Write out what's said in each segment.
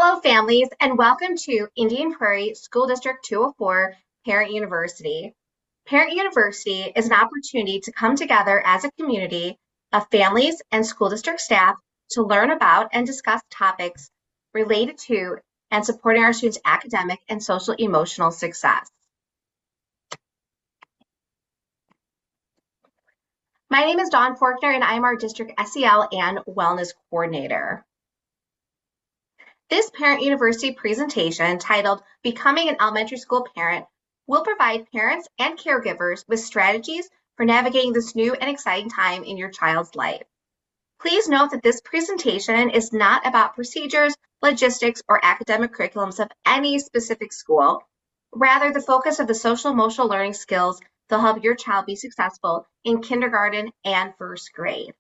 Hello, families, and welcome to Indian Prairie School District 204 Parent University. Parent University is an opportunity to come together as a community of families and school district staff to learn about and discuss topics related to and supporting our students' academic and social emotional success. My name is Dawn Faulkner, and I am our district SEL and Wellness Coordinator. This Parent University presentation, titled Becoming an Elementary School Parent, will provide parents and caregivers with strategies for navigating this new and exciting time in your child's life. Please note that this presentation is not about procedures, logistics, or academic curriculums of any specific school. Rather, the focus of the social emotional learning skills that will help your child be successful in kindergarten and first grade.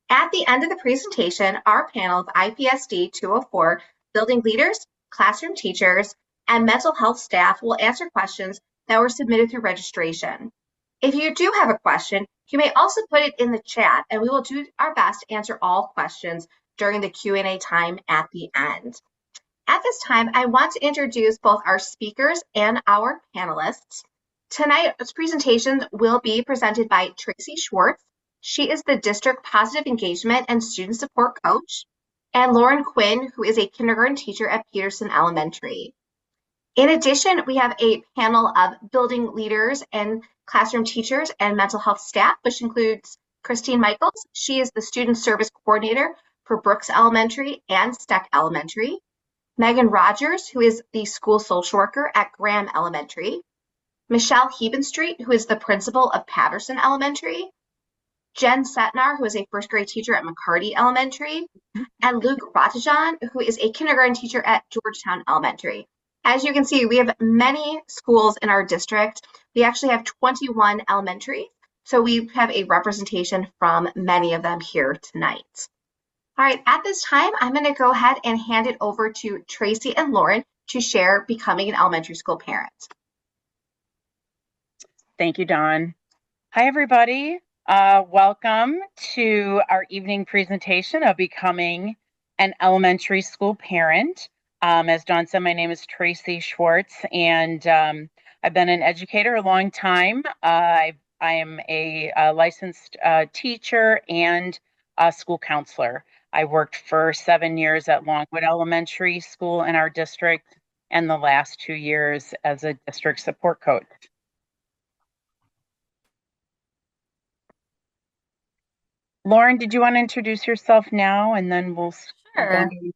At the end of the presentation, our panel of IPSD 204 building leaders, classroom teachers, and mental health staff will answer questions that were submitted through registration. If you do have a question, you may also put it in the chat, and we will do our best to answer all questions during the Q&A time at the end. At this time, I want to introduce both our speakers and our panelists. Tonight's presentation will be presented by Tracy Schwartz. She is the District Positive Engagement and Student Support Coach, and Lauren Quinn, who is a kindergarten teacher at Peterson Elementary. In addition, we have a panel of building leaders and classroom teachers and mental health staff, which includes Christine Michaels. She is the Student Service Coordinator for Brooks Elementary and Steck Elementary. Megan Rogers, who is the School Social Worker at Graham Elementary. Michelle Hebenstreet, who is the Principal of Patterson Elementary. Jen Setnar, who is a first grade teacher at McCarty Elementary, and Luke Ratajan, who is a kindergarten teacher at Georgetown Elementary. As you can see, we have many schools in our district. We actually have 21 elementaries, so we have a representation from many of them here tonight. All right, at this time, I'm going to go ahead and hand it over to Tracy and Lauren to share becoming an elementary school parent. Thank you, Dawn. Hi, everybody. Welcome to our evening presentation of becoming an elementary school parent. As Dawn said, my name is Tracy Schwartz, and I've been an educator a long time. I am a licensed teacher and a school counselor. I worked for 7 years at Longwood Elementary School in our district, and the last 2 years as a district support coach. Lauren, did you want to introduce yourself now, and then we'll...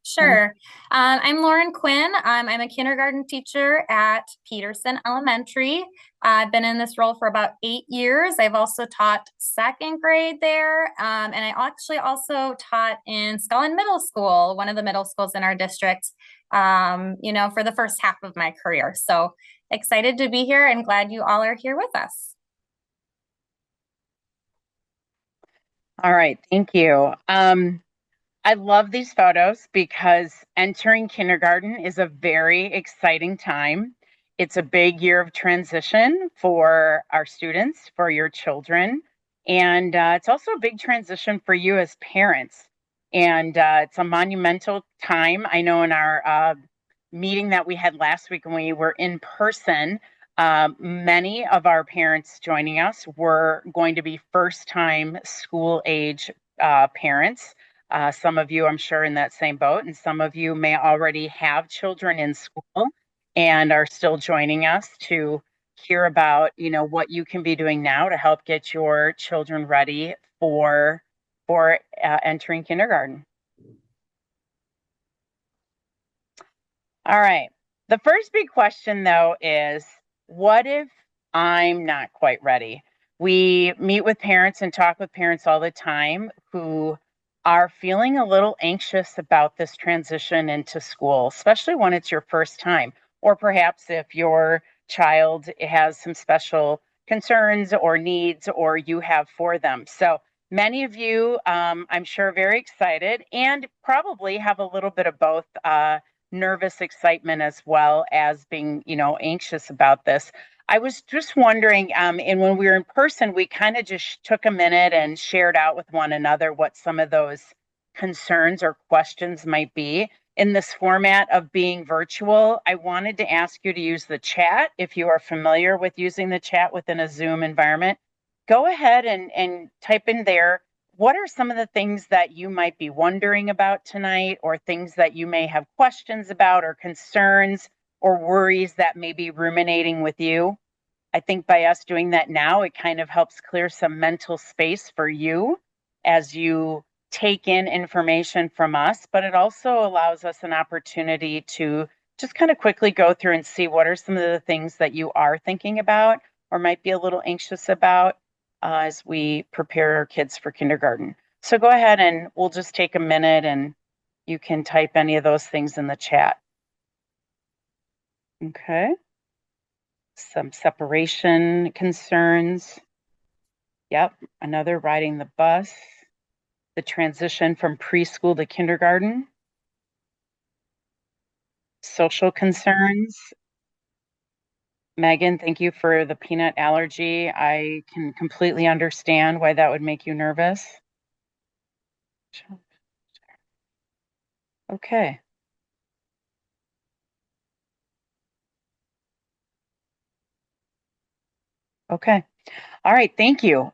Sure. I'm Lauren Quinn. I'm a kindergarten teacher at Peterson Elementary. I've been in this role for about 8 years. I've also taught second grade there, and I actually also taught in Scullin Middle School, one of the middle schools in our district, for the first half of my career. So excited to be here and glad you all are here with us. All right, thank you. I love these photos because entering kindergarten is a very exciting time. It's a big year of transition for our students, for your children, and it's also a big transition for you as parents. And it's a monumental time. I know in our meeting that we had last week when we were in person, many of our parents joining us were going to be first-time school-age parents. Some of you, I'm sure, in that same boat, and some of you may already have children in school and are still joining us to hear about, what you can be doing now to help get your children ready for entering kindergarten. All right. The first big question, though, is what if I'm not quite ready? We meet with parents and talk with parents all the time who are feeling a little anxious about this transition into school, especially when it's your first time, or perhaps if your child has some special concerns or needs or you have for them. So many of you, I'm sure, are very excited and probably have a little bit of both nervous excitement as well as being, anxious about this. I was just wondering, and when we were in person, we kind of just took a minute and shared out with one another what some of those concerns or questions might be. in this format of being virtual, I wanted to ask you to use the chat. If you are familiar with using the chat within a Zoom environment, go ahead and type in there, what are some of the things that you might be wondering about tonight, or things that you may have questions about, or concerns or worries that may be ruminating with you? I think by us doing that now, it kind of helps clear some mental space for you as you take in information from us, but it also allows us an opportunity to just kind of quickly go through and see what are some of the things that you are thinking about or might be a little anxious about as we prepare our kids for kindergarten. So go ahead and we'll just take a minute and you can type any of those things in the chat. Okay. Some separation concerns. Yep, another riding the bus. The transition from preschool to kindergarten. Social concerns. Megan, thank you for the peanut allergy. I can completely understand why that would make you nervous. Okay. Okay. All right. Thank you.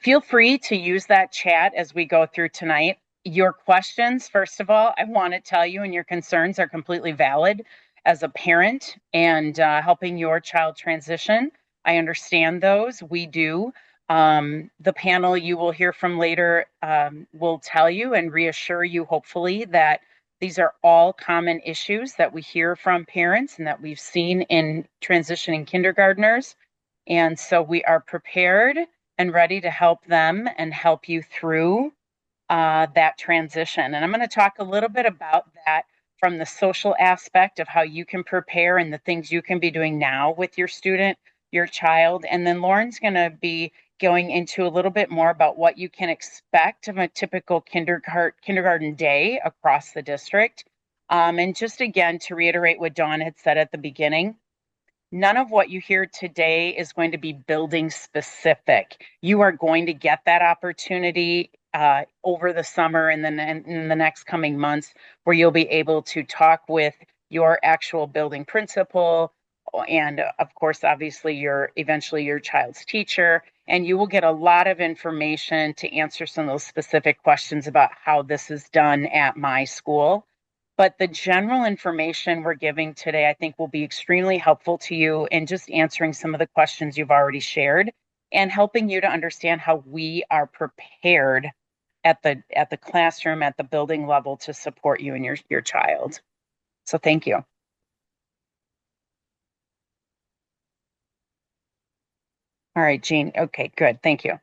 Feel free to use that chat as we go through tonight. Your questions, first of all, I want to tell you, and your concerns are completely valid as a parent and helping your child transition. I understand those. We do. The panel you will hear from later will tell you and reassure you, hopefully, that these are all common issues that we hear from parents and that we've seen in transitioning kindergartners. And so we are prepared and ready to help them and help you through that transition. And I'm going to talk a little bit about that from the social aspect of how you can prepare and the things you can be doing now with your student, your child. And then Lauren's going to be going into a little bit more about what you can expect of a typical kindergarten day across the district. And just again, to reiterate what Dawn had said at the beginning, none of what you hear today is going to be building specific. You are going to get that opportunity over the summer and then in the next coming months where you'll be able to talk with your actual building principal and of course, obviously eventually your child's teacher, and you will get a lot of information to answer some of those specific questions about how this is done at my school. But the general information we're giving today, I think, will be extremely helpful to you in just answering some of the questions you've already shared and helping you to understand how we are prepared at the classroom, at the building level to support you and your child. So thank you. All right, Jean. Okay, good. Thank you.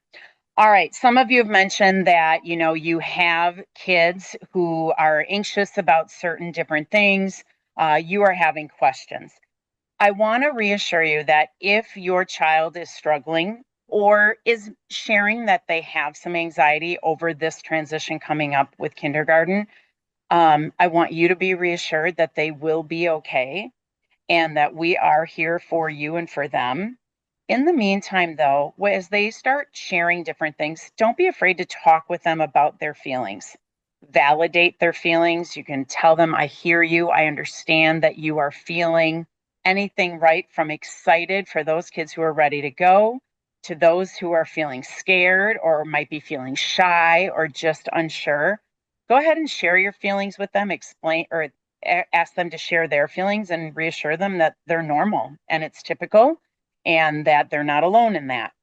All right. Some of you have mentioned that, you have kids who are anxious about certain different things. You are having questions. I want to reassure you that if your child is struggling or is sharing that they have some anxiety over this transition coming up with kindergarten, I want you to be reassured that they will be okay and that we are here for you and for them. In the meantime, though, as they start sharing different things, don't be afraid to talk with them about their feelings. Validate their feelings. You can tell them, I hear you. I understand that you are feeling anything, right from excited for those kids who are ready to go to those who are feeling scared or might be feeling shy or just unsure. Go ahead and share your feelings with them, explain or ask them to share their feelings and reassure them that they're normal and it's typical and that they're not alone in that.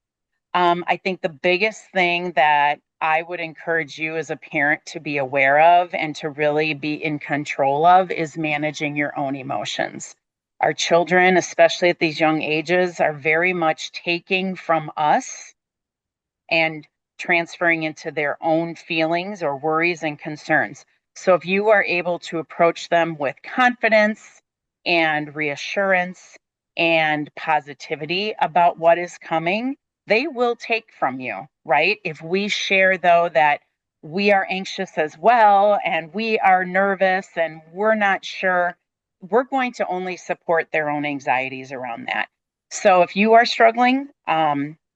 I think the biggest thing that I would encourage you as a parent to be aware of and to really be in control of is managing your own emotions. Our children, especially at these young ages, are very much taking from us and transferring into their own feelings or worries and concerns. So if you are able to approach them with confidence and reassurance and positivity about what is coming, they will take from you, right? If we share, though, that we are anxious as well and we are nervous and we're not sure, we're going to only support their own anxieties around that. So if you are struggling,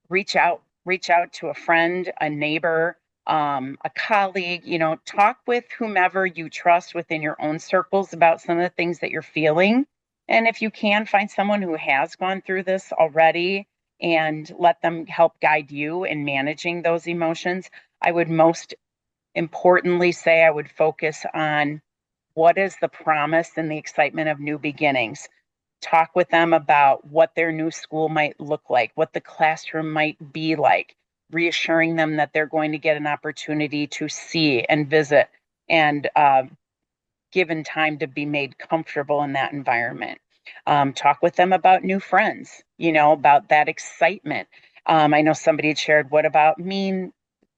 reach out to a friend, a neighbor, a colleague, talk with whomever you trust within your own circles about some of the things that you're feeling. And if you can, find someone who has gone through this already and let them help guide you in managing those emotions. I would most importantly say I would focus on what is the promise and the excitement of new beginnings. Talk with them about what their new school might look like, what the classroom might be like, reassuring them that they're going to get an opportunity to see and visit and given time to be made comfortable in that environment. Talk with them about new friends, about that excitement. I know somebody had shared, what about mean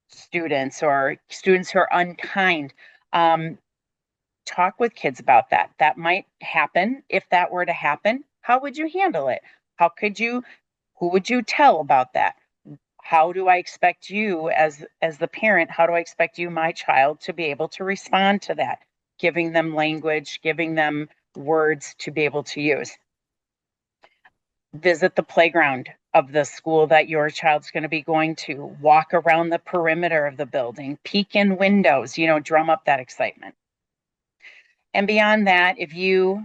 students or students who are unkind? Talk with kids about that. That might happen. If that were to happen, how would you handle it? Who would you tell about that? How do I expect you as the parent, how do I expect you, my child, to be able to respond to that? Giving them language, giving them words to be able to use. Visit the playground of the school that your child's going to be going to. Walk around the perimeter of the building, peek in windows, drum up that excitement. And beyond that, if you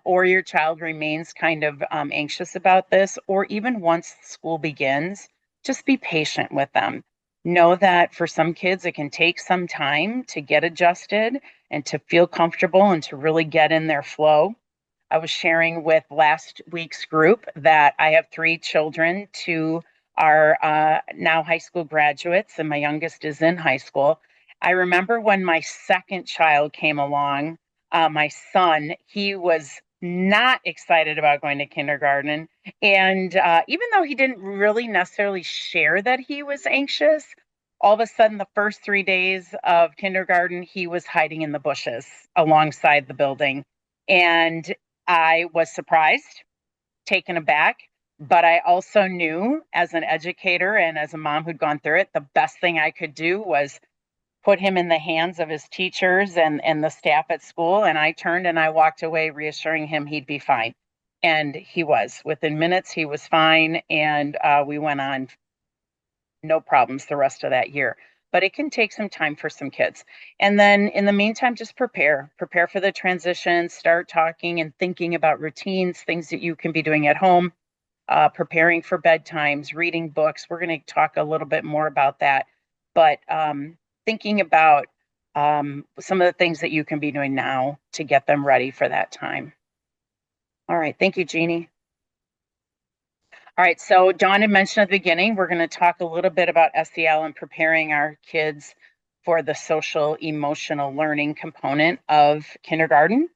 or your child remains kind of anxious about this, or even once school begins, just be patient with them. Know that for some kids, it can take some time to get adjusted and to feel comfortable and to really get in their flow. I was sharing with last week's group that I have 3 children. 2 are now high school graduates, and my youngest is in high school. I remember when my second child came along, my son, he was not excited about going to kindergarten. And even though he didn't really necessarily share that he was anxious, all of a sudden, the first 3 days of kindergarten, he was hiding in the bushes alongside the building. And I was surprised, taken aback, but I also knew as an educator and as a mom who'd gone through it, the best thing I could do was put him in the hands of his teachers and the staff at school. And I turned and I walked away reassuring him he'd be fine. And he was. Within minutes, he was fine. And we went on no problems the rest of that year. But it can take some time for some kids. And then in the meantime, just prepare for the transition, start talking and thinking about routines, things that you can be doing at home, preparing for bedtimes, reading books. We're going to talk a little bit more about that. But thinking about some of the things that you can be doing now to get them ready for that time. All right. Thank you, Jeannie. All right. So Dawn had mentioned at the beginning, we're going to talk a little bit about SEL and preparing our kids for the social emotional learning component of kindergarten.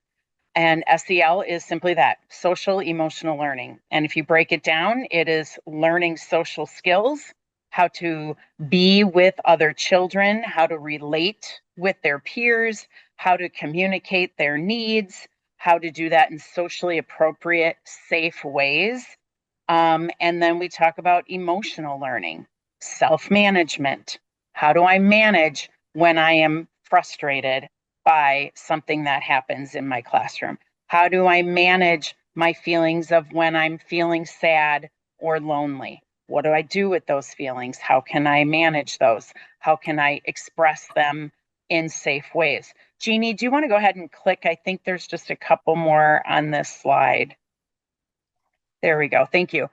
And SEL is simply that, social emotional learning. And if you break it down, it is learning social skills, how to be with other children, how to relate with their peers, how to communicate their needs, how to do that in socially appropriate, safe ways. And then we talk about emotional learning, self-management. How do I manage when I am frustrated by something that happens in my classroom? How do I manage my feelings of when I'm feeling sad or lonely? What do I do with those feelings? How can I manage those? How can I express them in safe ways? Jeannie, do you want to go ahead and click? I think there's just a couple more on this slide. There we go. Thank you.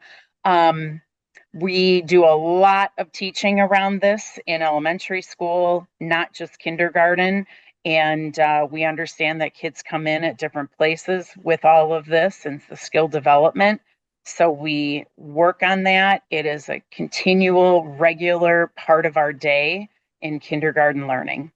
We do a lot of teaching around this in elementary school, not just kindergarten. And we understand that kids come in at different places with all of this and the skill development. So we work on that. It is a continual, regular part of our day in kindergarten learning.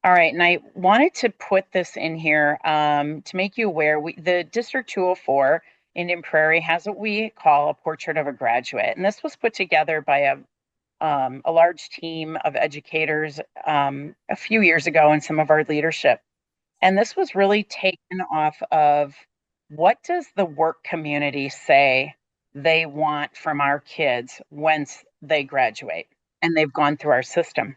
All right, and I wanted to put this in here to make you aware. The District 204 Indian Prairie has what we call a portrait of a graduate, and this was put together by a large team of educators a few years ago in some of our leadership. And this was really taken off of what does the work community say they want from our kids once they graduate and they've gone through our system.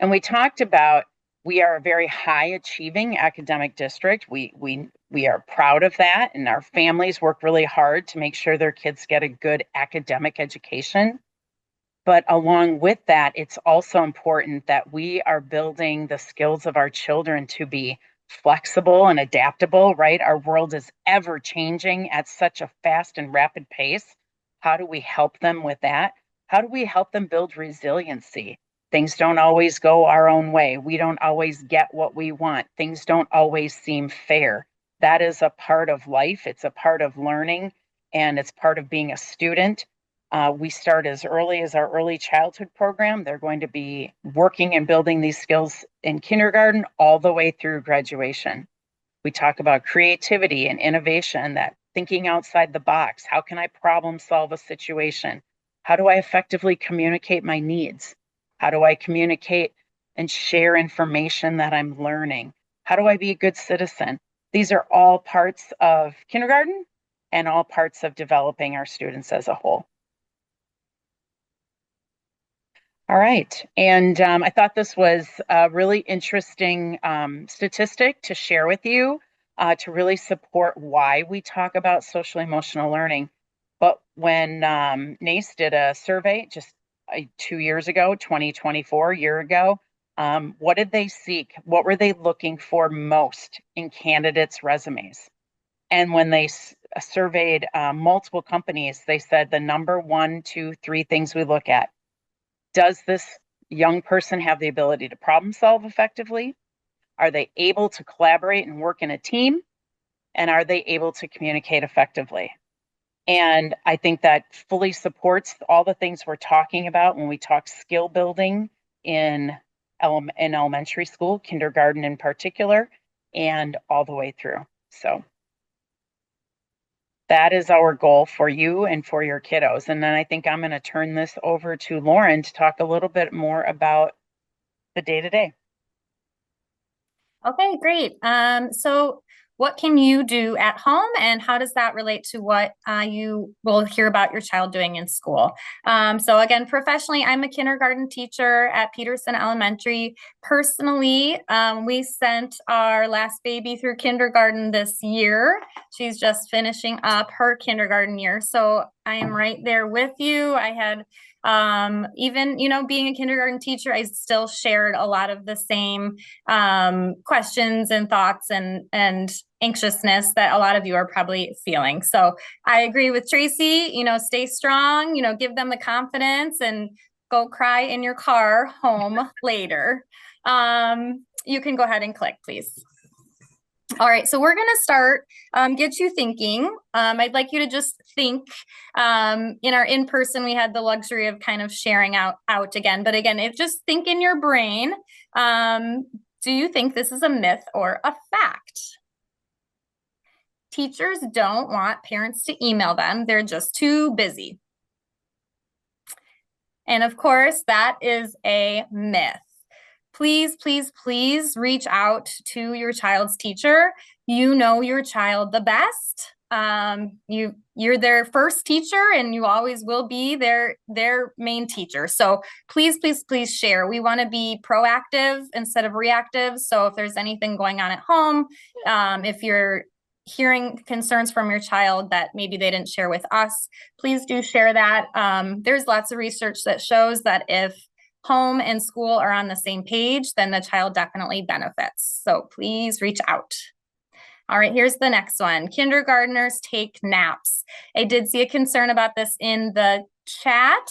And we talked about We are a very high achieving academic district. We are proud of that, and our families work really hard to make sure their kids get a good academic education. But along with that, it's also important that we are building the skills of our children to be flexible and adaptable, right? Our world is ever changing at such a fast and rapid pace. How do we help them with that? How do we help them build resiliency? Things don't always go our own way. We don't always get what we want. Things don't always seem fair. That is a part of life. It's a part of learning, and it's part of being a student. We start as early as our early childhood program. They're going to be working and building these skills in kindergarten all the way through graduation. We talk about creativity and innovation, that thinking outside the box. How can I problem solve a situation? How do I effectively communicate my needs? How do I communicate and share information that I'm learning? How do I be a good citizen? These are all parts of kindergarten and all parts of developing our students as a whole. All right, and I thought this was a really interesting statistic to share with you to really support why we talk about social emotional learning. But when NACE did a survey just 2 years ago, 2024, a year ago, what did they seek? What were they looking for most in candidates' resumes? And when they surveyed multiple companies, they said the number 1, 2, 3 things we look at: does this young person have the ability to problem solve effectively? Are they able to collaborate and work in a team? And are they able to communicate effectively? And I think that fully supports all the things we're talking about when we talk skill building in elementary school, kindergarten in particular, and all the way through. So that is our goal for you and for your kiddos. And then I think I'm going to turn this over to Lauren to talk a little bit more about the day-to-day. Okay, great. So what can you do at home, and how does that relate to what you will hear about your child doing in school? So again, professionally, I'm a kindergarten teacher at Peterson Elementary. Personally, we sent our last baby through kindergarten this year. She's just finishing up her kindergarten year. So I am right there with you. I had even, being a kindergarten teacher, I still shared a lot of the same questions and thoughts and anxiousness that a lot of you are probably feeling. So I agree with Tracy, stay strong, give them the confidence and go cry in your car home later. You can go ahead and click, please. All right, so we're going to start, get you thinking. I'd like you to just think. In our in-person, we had the luxury of kind of sharing out again. But again, just think in your brain. Do you think this is a myth or a fact? Teachers don't want parents to email them. They're just too busy. And of course, that is a myth. Please, please, please reach out to your child's teacher. You know your child the best. You're their first teacher, and you always will be their main teacher. So please, please, please share. We want to be proactive instead of reactive. So if there's anything going on at home, if you're hearing concerns from your child that maybe they didn't share with us, please do share that. There's lots of research that shows that if home and school are on the same page, then the child definitely benefits. So please reach out. All right, here's the next one. Kindergartners take naps. I did see a concern about this in the chat.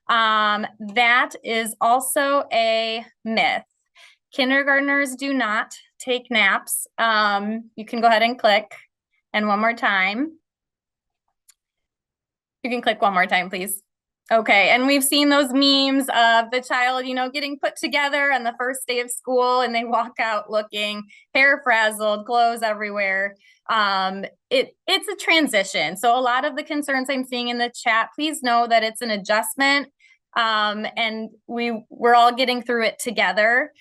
That is also a myth. Kindergartners do not take naps. You can go ahead and click. And one more time. You can click one more time, please. Okay, and we've seen those memes of the child, getting put together on the first day of school, and they walk out looking hair frazzled, clothes everywhere. It's a transition. So a lot of the concerns I'm seeing in the chat, please know that it's an adjustment, and we're all getting through it together.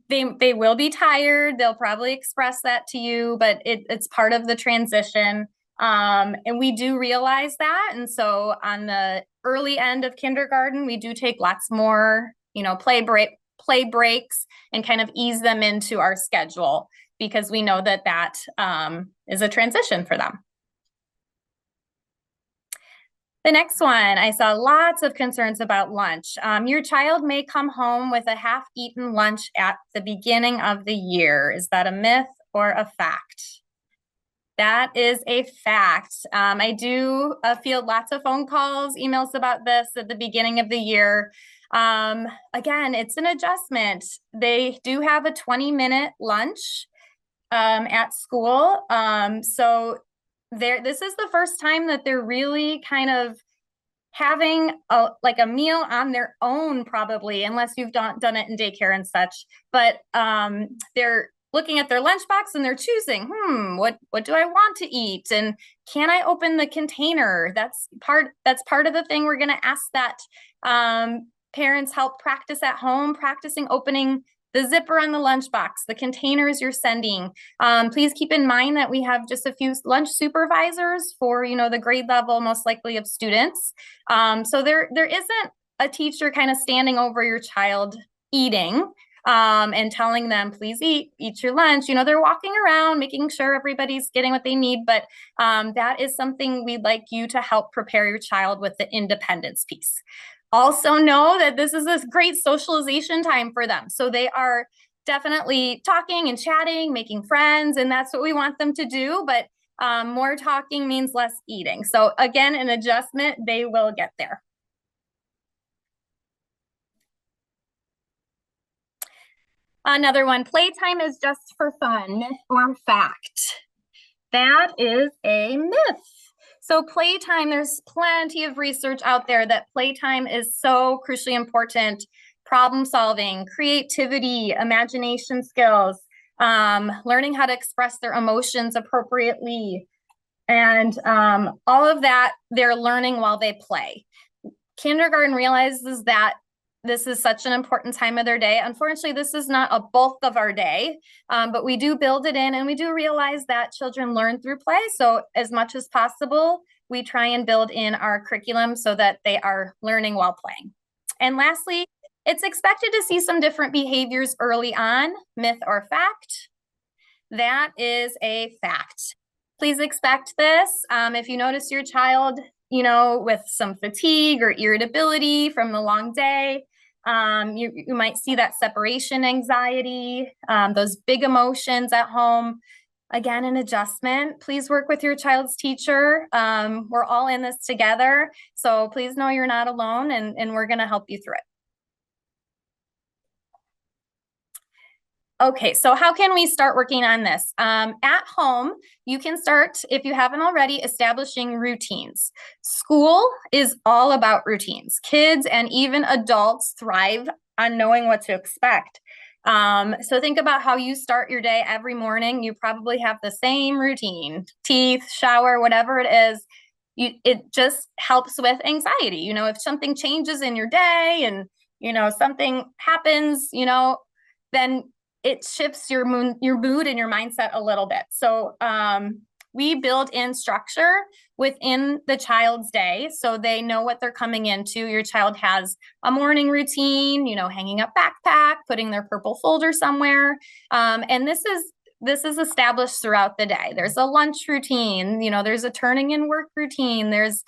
They will be tired. They'll probably express that to you, but it's part of the transition. And we do realize that. And so on the early end of kindergarten, we do take lots more, play play breaks and kind of ease them into our schedule, because we know that that is a transition for them. The next one, I saw lots of concerns about lunch. Your child may come home with a half-eaten lunch at the beginning of the year. Is that a myth or a fact? That is a fact. I do field lots of phone calls, emails about this at the beginning of the year. Again, it's an adjustment. They do have a 20-minute lunch at school. So this is the first time that they're really kind of having like a meal on their own, probably, unless you've done it in daycare and such. But they're looking at their lunchbox and they're choosing, what do I want to eat? And can I open the container? That's part of the thing we're going to ask that parents help practice at home, practicing opening the zipper on the lunchbox, the containers you're sending. Please keep in mind that we have just a few lunch supervisors for, the grade level, most likely of students. So there isn't a teacher kind of standing over your child eating and telling them, please eat your lunch. They're walking around, making sure everybody's getting what they need. But that is something we'd like you to help prepare your child with, the independence piece. Also know that this is a great socialization time for them. So they are definitely talking and chatting, making friends, and that's what we want them to do. But more talking means less eating. So again, an adjustment, they will get there. Another one, playtime is just for fun, myth or fact? That is a myth. So playtime, there's plenty of research out there that playtime is so crucially important. Problem solving, creativity, imagination skills, learning how to express their emotions appropriately. And all of that they're learning while they play. Kindergarten realizes that this is such an important time of their day. Unfortunately, this is not a bulk of our day, but we do build it in, and we do realize that children learn through play. So as much as possible, we try and build in our curriculum so that they are learning while playing. And lastly, it's expected to see some different behaviors early on, myth or fact? That is a fact. Please expect this. If you notice your child, with some fatigue or irritability from the long day, you might see that separation anxiety, those big emotions at home. Again, an adjustment. Please work with your child's teacher. We're all in this together. So please know you're not alone, and we're going to help you through it. Okay, so how can we start working on this? At home, you can start, if you haven't already, establishing routines. School is all about routines. Kids and even adults thrive on knowing what to expect. So think about how you start your day every morning. You probably have the same routine, teeth, shower, whatever it is. It just helps with anxiety. If something changes in your day and, something happens, then it shifts your mood and your mindset a little bit. So we build in structure within the child's day so they know what they're coming into. Your child has a morning routine, hanging up backpack, putting their purple folder somewhere. And this is established throughout the day. There's a lunch routine, there's a turning in work routine, there's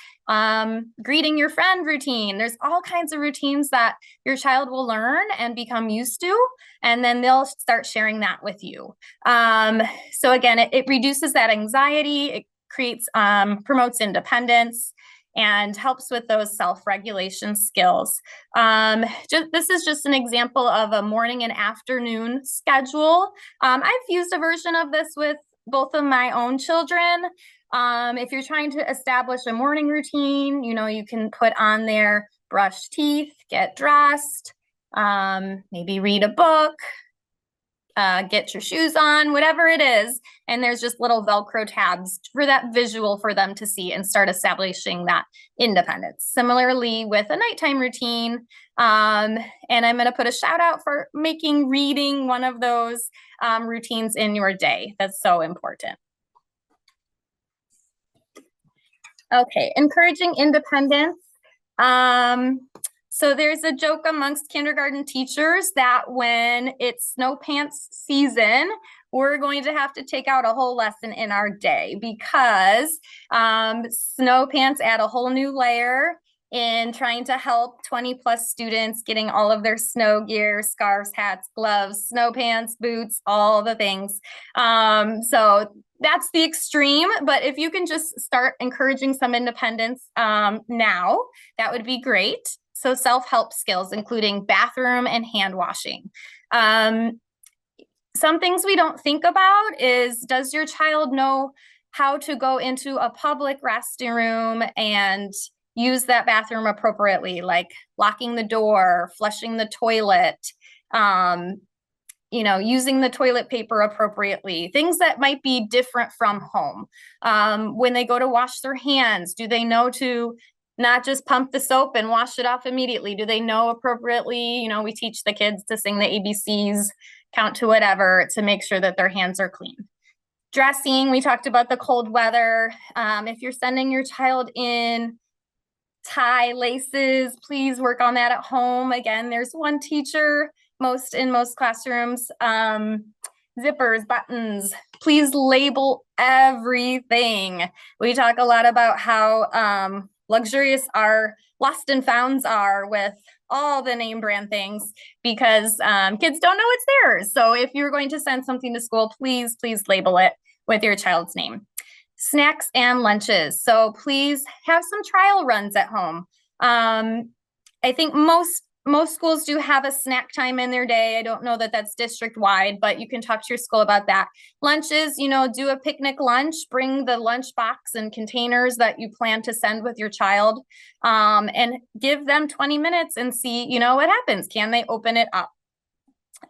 greeting your friend routine. There's all kinds of routines that your child will learn and become used to, and then they'll start sharing that with you. So again, it reduces that anxiety, it creates, promotes independence, and helps with those self-regulation skills. This is just an example of a morning and afternoon schedule. I've used a version of this with both of my own children. If you're trying to establish a morning routine, you can put on there, brush teeth, get dressed, maybe read a book, get your shoes on, whatever it is. And there's just little Velcro tabs for that visual for them to see and start establishing that independence. Similarly with a nighttime routine, and I'm going to put a shout out for making reading one of those routines in your day. That's so important. Okay, encouraging independence. So there's a joke amongst kindergarten teachers that when it's snow pants season, we're going to have to take out a whole lesson in our day because snow pants add a whole new layer in trying to help 20 plus students getting all of their snow gear, scarves, hats, gloves, snow pants, boots, all the things. So that's the extreme, but if you can just start encouraging some independence now, that would be great. So self-help skills, including bathroom and hand washing. Some things we don't think about is, does your child know how to go into a public restroom and use that bathroom appropriately, like locking the door, flushing the toilet, using the toilet paper appropriately, things that might be different from home. When they go to wash their hands, do they know to not just pump the soap and wash it off immediately? Do they know appropriately? We teach the kids to sing the ABCs, count to whatever, to make sure that their hands are clean. Dressing, we talked about the cold weather. If you're sending your child in tie, laces, please work on that at home. Again, there's one teacher in most classrooms. Zippers, buttons, please label everything. We talk a lot about how luxurious our lost and founds are with all the name brand things because kids don't know it's theirs. So if you're going to send something to school, please label it with your child's name. Snacks and lunches. So please have some trial runs at home. I think most schools do have a snack time in their day. I don't know that that's district wide, but you can talk to your school about that. Lunches, do a picnic lunch, bring the lunch box and containers that you plan to send with your child, and give them 20 minutes and see, what happens. Can they open it up?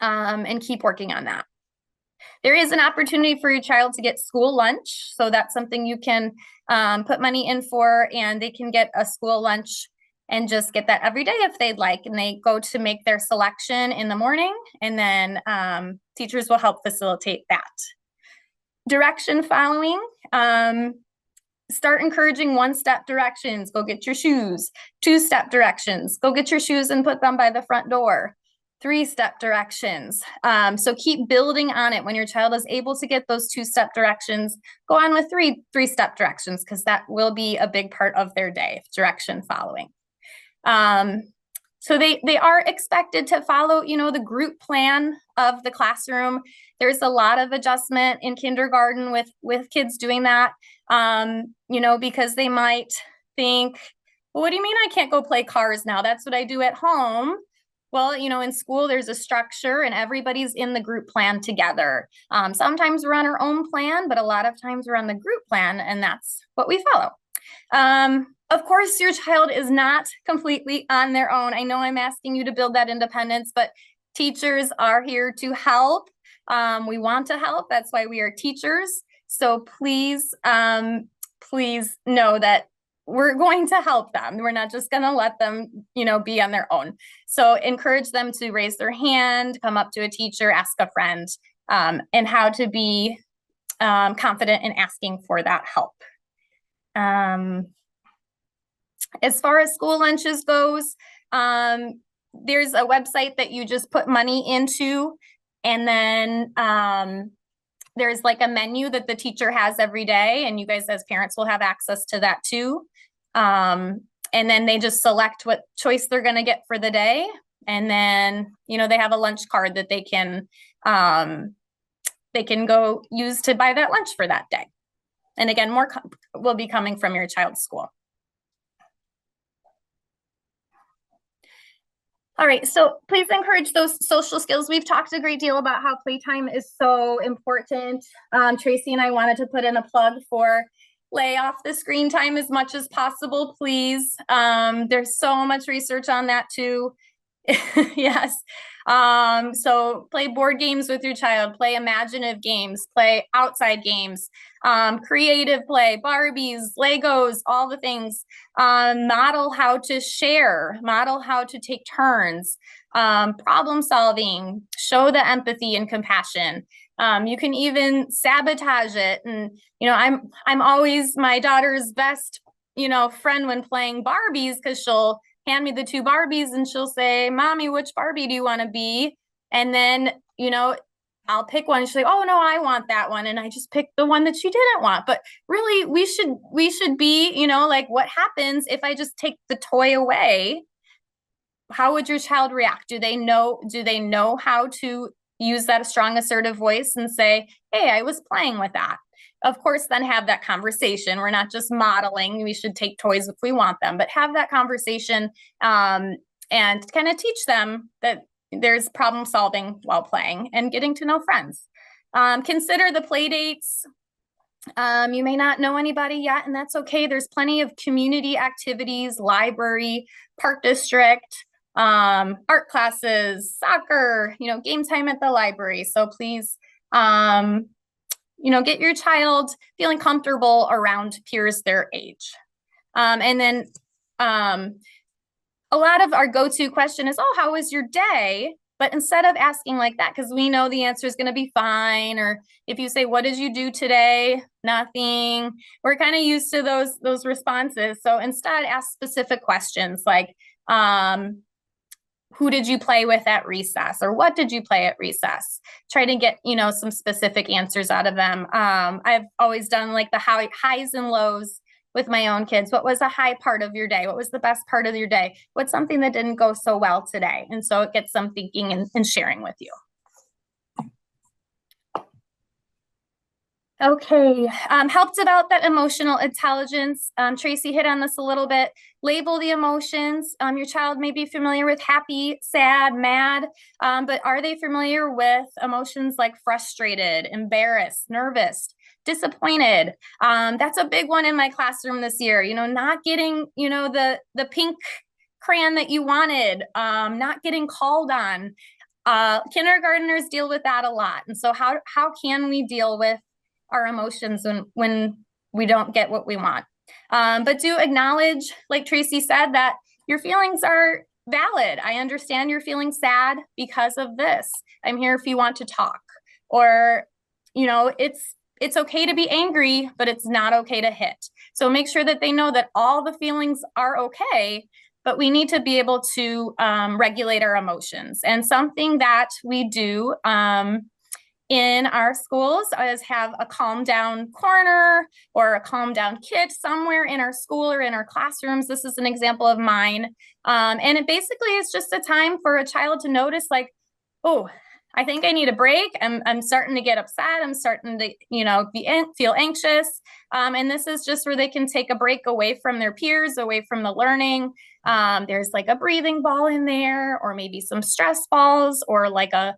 And keep working on that. There is an opportunity for your child to get school lunch. So that's something you can put money in for, and they can get a school lunch and just get that every day if they'd like. And they go to make their selection in the morning, and then teachers will help facilitate that. Direction following. Start encouraging one-step directions. Go get your shoes. Two-step directions. Go get your shoes and put them by the front door. Three-step directions. So keep building on it. When your child is able to get those two-step directions, go on with three-step directions, because that will be a big part of their day, direction following. So they are expected to follow, the group plan of the classroom. There's a lot of adjustment in kindergarten with kids doing that, because they might think, well, what do you mean I can't go play cars now? That's what I do at home. Well, in school, there's a structure and everybody's in the group plan together. Sometimes we're on our own plan, but a lot of times we're on the group plan, and that's what we follow. Of course, your child is not completely on their own. I know I'm asking you to build that independence, but teachers are here to help. We want to help. That's why we are teachers. So please know that we're going to help them. We're not just going to let them, be on their own. So encourage them to raise their hand, come up to a teacher, ask a friend, and how to be confident in asking for that help. As far as school lunches goes, there's a website that you just put money into, and then there's like a menu that the teacher has every day, and you guys as parents will have access to that too. And then they just select what choice they're going to get for the day. And then, they have a lunch card that they can go use to buy that lunch for that day. And again, more will be coming from your child's school. All right, so please encourage those social skills. We've talked a great deal about how playtime is so important. Tracy and I wanted to put in a plug for lay off the screen time as much as possible, please. There's so much research on that too. Yes. So play board games with your child, play imaginative games, play outside games, creative play, Barbies, Legos, all the things. Model how to share, model how to take turns, problem solving, show the empathy and compassion. You can even sabotage it. And, I'm always my daughter's best, friend when playing Barbies, because she'll hand me the two Barbies and she'll say, Mommy, which Barbie do you want to be? And then, you know, I'll pick one. She's like, oh no, I want that one. And I just picked the one that she didn't want. But really, we should be, you know, like, what happens if I just take the toy away? How would your child react? Do they know how to use that strong assertive voice and say, hey, I was playing with that? Of course, then have that conversation. We're not just modeling. We should take toys if we want them, but have that conversation and kind of teach them that there's problem solving while playing and getting to know friends. Consider the play dates. You may not know anybody yet, and that's okay. There's plenty of community activities, library, park district, art classes, soccer, you know, game time at the library. So please, you know, get your child feeling comfortable around peers their age. And then a lot of our go-to question is, oh, how was your day? But instead of asking like that, because we know the answer is going to be fine, or if you say, what did you do today? Nothing. We're kind of used to those responses. So instead, ask specific questions like, who did you play with at recess? Or what did you play at recess? Try to get, you know, some specific answers out of them. I've always done like the highs and lows with my own kids. What was a high part of your day? What was the best part of your day? What's something that didn't go so well today? And so it gets them thinking and sharing with you. Okay, help develop that emotional intelligence. Tracy hit on this a little bit. Label the emotions. Your child may be familiar with happy, sad, mad, but are they familiar with emotions like frustrated, embarrassed, nervous, disappointed? That's a big one in my classroom this year. You know, not getting, you know, the pink crayon that you wanted, not getting called on. Kindergartners deal with that a lot. And so how can we deal with our emotions when we don't get what we want? But do acknowledge, like Tracy said, that your feelings are valid. I understand you're feeling sad because of this. I'm here if you want to talk. Or, you know, it's okay to be angry, but it's not okay to hit. So make sure that they know that all the feelings are okay, but we need to be able to regulate our emotions. And something that we do in our schools is have a calm down corner or a calm down kit somewhere in our school or in our classrooms. This is an example of mine. And it basically is just a time for a child to notice, like, oh, I think I need a break. I'm starting to get upset. I'm starting to, you know, feel anxious. And this is just where they can take a break away from their peers, away from the learning. There's like a breathing ball in there, or maybe some stress balls, or like a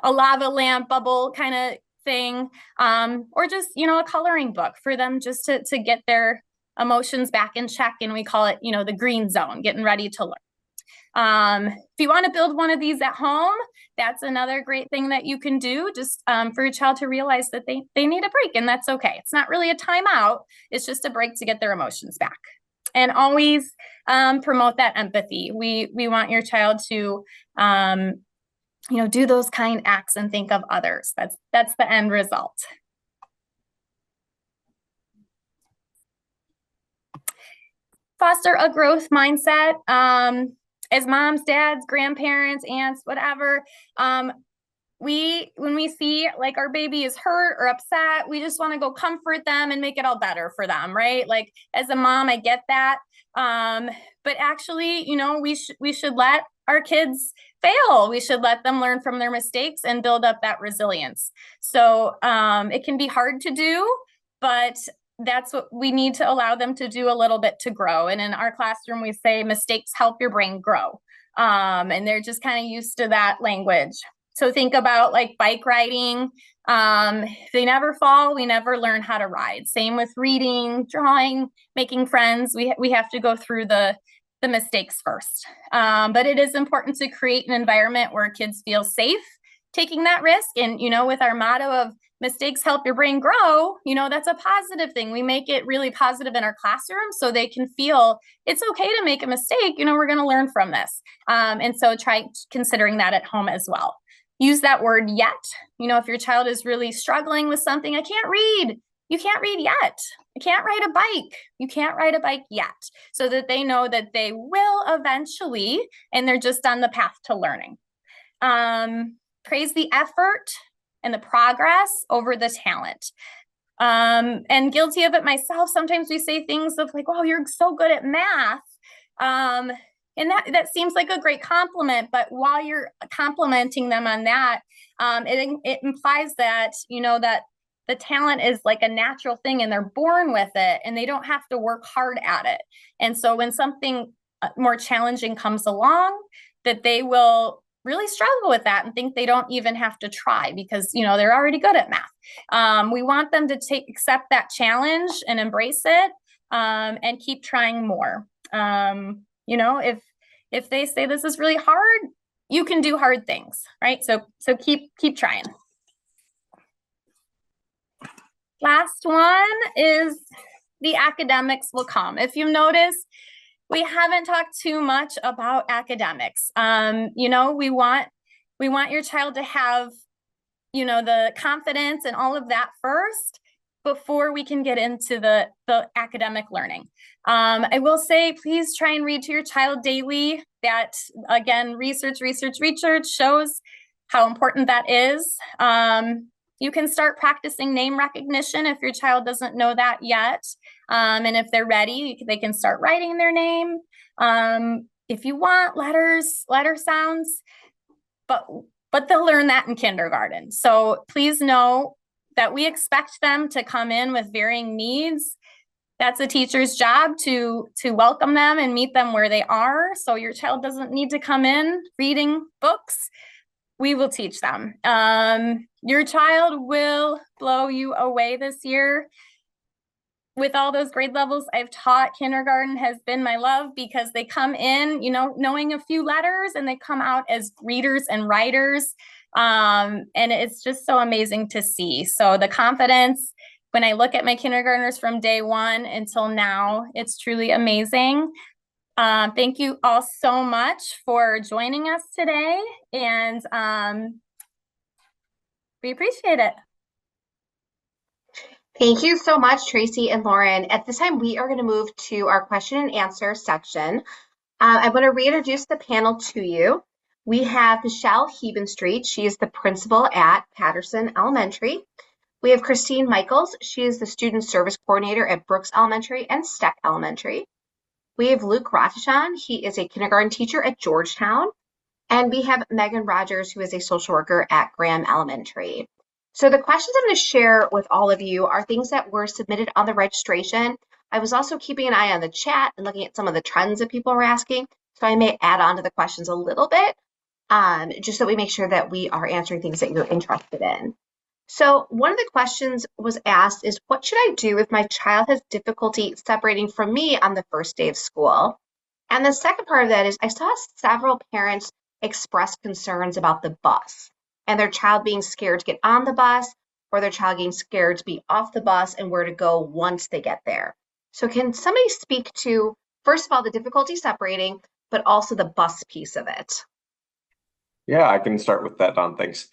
lava lamp bubble kind of thing, or just, you know, a coloring book for them just to get their emotions back in check. And we call it, you know, the green zone, getting ready to learn. If you want to build one of these at home, that's another great thing that you can do, just for your child to realize that they need a break, and that's okay. It's not really a timeout. It's just a break to get their emotions back. And always promote that empathy. We want your child to you know, do those kind acts and think of others. That's the end result. Foster a growth mindset. As moms, dads, grandparents, aunts, whatever, when we see like our baby is hurt or upset, we just want to go comfort them and make it all better for them, right? Like, as a mom, I get that. But actually, you know, we should let our kids fail. We should let them learn from their mistakes and build up that resilience. So it can be hard to do, but that's what we need to allow them to do a little bit to grow. And in our classroom, we say mistakes help your brain grow. And they're just kind of used to that language. So think about like bike riding. If they never fall, we never learn how to ride. Same with reading, drawing, making friends. We have to go through the mistakes first. But it is important to create an environment where kids feel safe taking that risk. And, you know, with our motto of mistakes help your brain grow, you know, that's a positive thing. We make it really positive in our classroom so they can feel it's okay to make a mistake. You know, we're going to learn from this. And so try considering that at home as well. Use that word yet. You know, if your child is really struggling with something, I can't read. you can't read yet. You can't ride a bike. You can't ride a bike yet, so that they know that they will eventually, and they're just on the path to learning. Praise the effort and the progress over the talent. And guilty of it myself. Sometimes we say things of like, "Wow, you're so good at math." And that seems like a great compliment, but while you're complimenting them on that, it implies that, that the talent is like a natural thing and they're born with it and they don't have to work hard at it. And so when something more challenging comes along, that they will really struggle with that and think they don't even have to try because, they're already good at math. We want them to accept that challenge and embrace it, and keep trying more. If they say this is really hard, you can do hard things, right? So keep trying. Last one is the academics will come. If you notice, we haven't talked too much about academics. We want your child to have, the confidence and all of that first before we can get into the academic learning. I will say, please try and read to your child daily. That, again, research shows how important that is. You can start practicing name recognition if your child doesn't know that yet. And if they're ready, they can start writing their name. If you want letter sounds, but they'll learn that in kindergarten. So please know that we expect them to come in with varying needs. That's a teacher's job to welcome them and meet them where they are. So your child doesn't need to come in reading books. We will teach them. Your child will blow you away this year. With all those grade levels I've taught, kindergarten has been my love because they come in, knowing a few letters and they come out as readers and writers. And it's just so amazing to see. So the confidence, when I look at my kindergartners from day one until now, it's truly amazing. Thank you all so much for joining us today, and we appreciate it. Thank you so much, Tracy and Lauren. At this time, we are going to move to our question and answer section. I'm going to reintroduce the panel to you. We have Michelle Hebenstreet. She is the principal at Patterson Elementary. We have Christine Michaels. She is the student service coordinator at Brooks Elementary and Steck Elementary. We have Luke Rotichon. He is a kindergarten teacher at Georgetown. And we have Megan Rogers, who is a social worker at Graham Elementary. So the questions I'm going to share with all of you are things that were submitted on the registration. I was also keeping an eye on the chat and looking at some of the trends that people were asking. So I may add on to the questions a little bit, just so we make sure that we are answering things that you're interested in. So one of the questions was asked is, what should I do if my child has difficulty separating from me on the first day of school? And the second part of that is, I saw several parents express concerns about the bus and their child being scared to get on the bus, or their child getting scared to be off the bus and where to go once they get there. So can somebody speak to, first of all, the difficulty separating, but also the bus piece of it? Yeah, I can start with that, Don. Thanks.